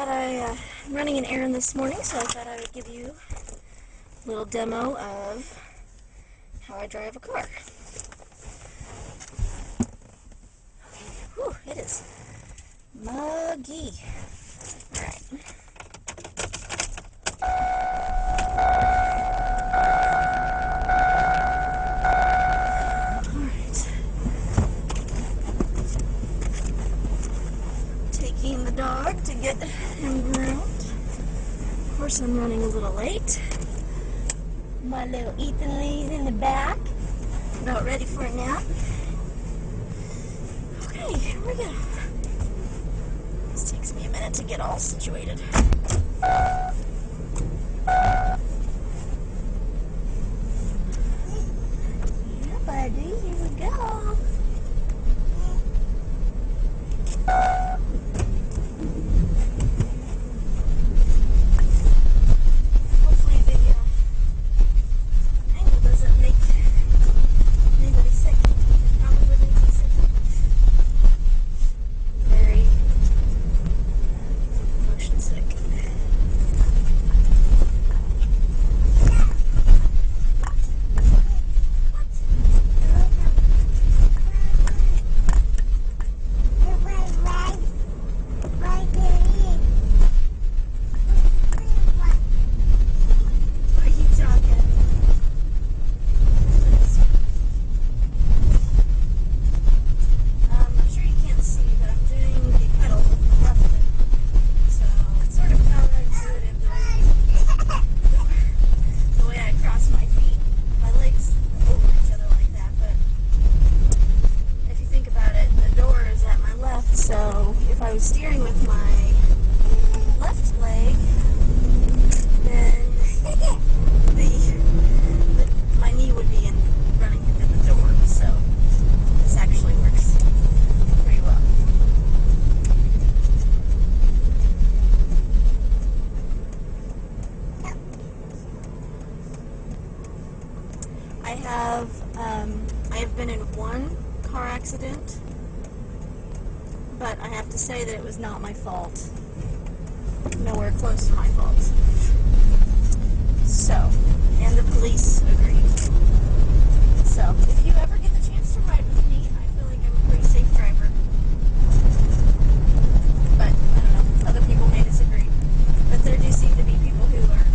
I'm running an errand this morning, so I thought I would give you a little demo of how I drive a car. Whew, it is muggy. Alright. Taking the dog to get him groomed. Of course, I'm running a little late. My little Ethan lays in the back, about ready for a nap. Okay, here we go. This takes me a minute to get all situated. Yeah, buddy, here we go. So if I was steering with my left leg, then my knee would be running into the door. So this actually works pretty well. I have been in one car accident. But I have to say that it was not my fault. Nowhere close to my fault. So, and the police agreed. So, if you ever get the chance to ride with me, I feel like I'm a pretty safe driver. But, I don't know, other people may disagree. But there do seem to be people who are,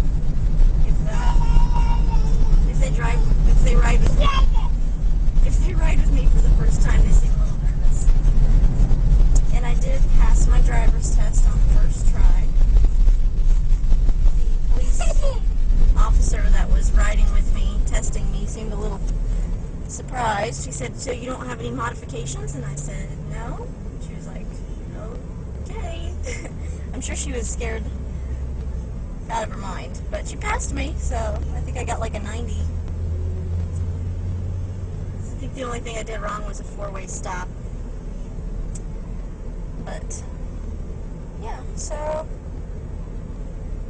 if they ride with me for the first time, they seem a little nervous. And I did pass my driver's test on the first try. The police officer that was riding with me, testing me, seemed a little surprised. She said, "So you don't have any modifications?" And I said, "No." She was like, "Okay." I'm sure she was scared out of her mind. But she passed me, so I think I got like a 90. I think the only thing I did wrong was a four-way stop. But, yeah, so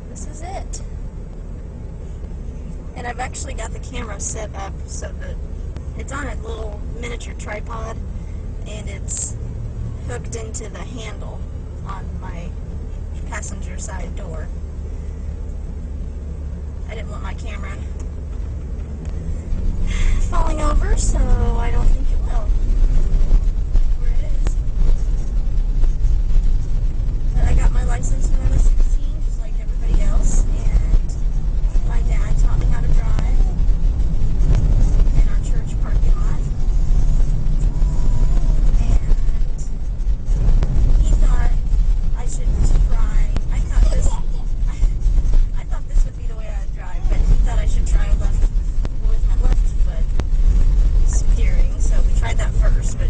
this is it. And I've actually got the camera set up so that it's on a little miniature tripod and it's hooked into the handle on my passenger side door. I didn't want my camera falling over, so I don't think it will. I got my license when I was 16, just like everybody else, and my dad taught me how to drive in our church parking lot. And he thought I should try. I thought this would be the way I'd drive, but he thought I should try with my left foot steering. So we tried that first, but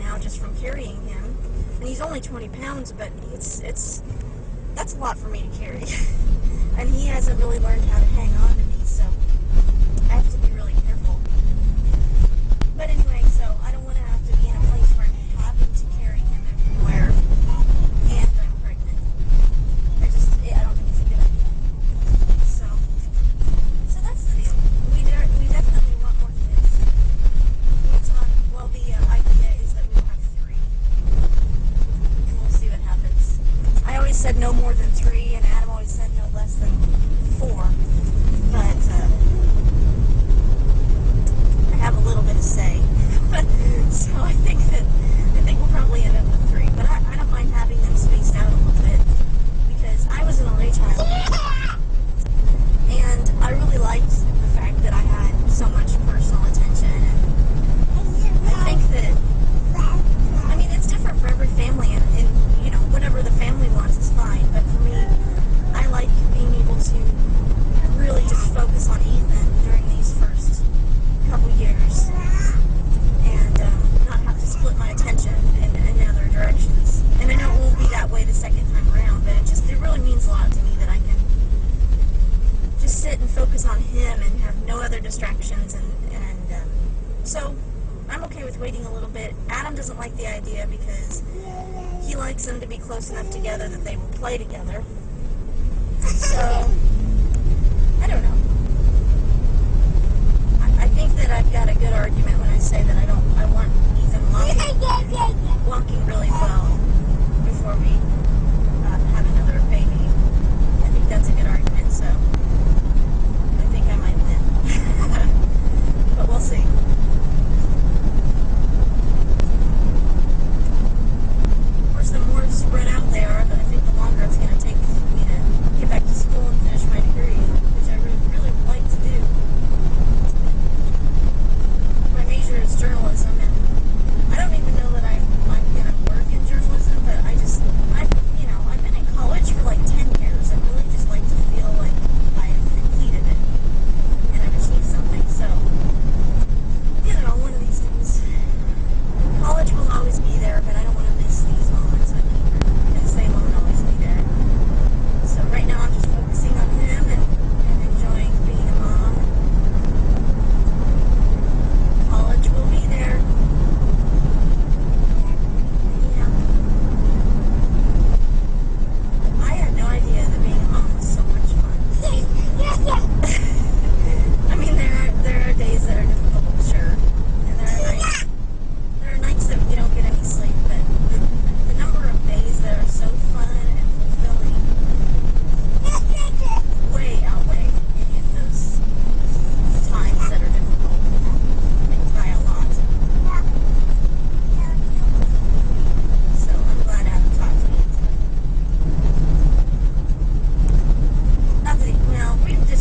now just from carrying him. And he's only 20 pounds, but that's a lot for me to carry. And he hasn't really learned how to hang on to me, so I have to be really careful. But anyway, so I don't want to have to be in a place where I'm having to carry him everywhere, and I'm pregnant. I don't think it's a good idea. So that's the deal. We definitely want more kids. The idea is that we'll have 3. And we'll see what happens. I always said no more than 3, and Adam always said no less than 4. But I have a little bit of say. So I think we'll probably end up with 3. But I don't mind having them spaced out a little bit, because I was an only child. And I really liked the fact that I had so much personal attention. And I think that, I mean, it's different for every family, and you know, whatever the family wants is fine. But for me, I like being able to really just focus on Ethan during these first couple years, and not have to split my attention in other directions. And I know it won't be that way the second time around, but it really means a lot to me that I can just sit and focus on him and have no other distractions, and so I'm okay with waiting a little bit. Adam doesn't like the idea because he likes them to be close enough together that they will play together. So I don't know. I think that I've got a good argument when I say that I want Ethan walking really well before we have another baby. I think that's a good argument, so I think I might win. But we'll see. Of course, the more spread out they are, I think the longer it's going to take me to get back to school and finish my degree, which I really would like to do. My major is journalism, and I don't even know that I'm going to work in journalism, but I've been in college for like 10 years. I'd really just like to feel like I've completed it and I've achieved something. So, you know, one of these days, college will always be there, but I don't want to miss these moments with Ethan because they won't always be there. So right now I'm just focusing on him and enjoying being a mom. College will be there. Yeah. I had no idea that being a mom was so much fun. I mean, there are days that are difficult, sure, and there are nights that you don't get any sleep, but the number of days that are so fun and fulfilling way outweigh any of those times that are difficult, like by a lot. So I'm glad I haven't talked to you. Not that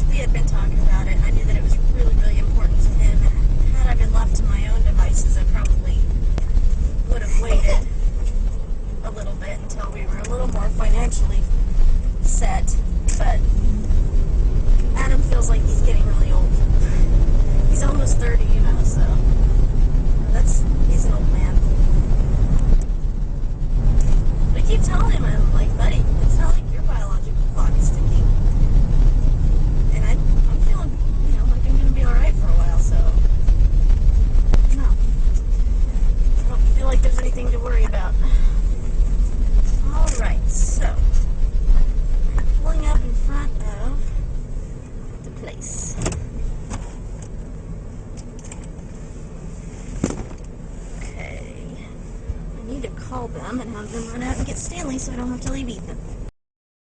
we had been talking about it. I knew that it was really, really important to him, and had I been left to my own devices, I probably would have waited a little bit until we were a little more financially set. But Adam feels like he's getting really old. He's almost 30, you know, so he's an old man. We keep telling him, I'm like, buddy, it's not like your biological clock is ticking. And I'm feeling, like I'm going to be alright for a while, so no. I don't feel like there's anything to worry about. Alright, so pulling up in front of the place. Okay. I need to call them and have them run out and get Stanley so I don't have to leave Ethan.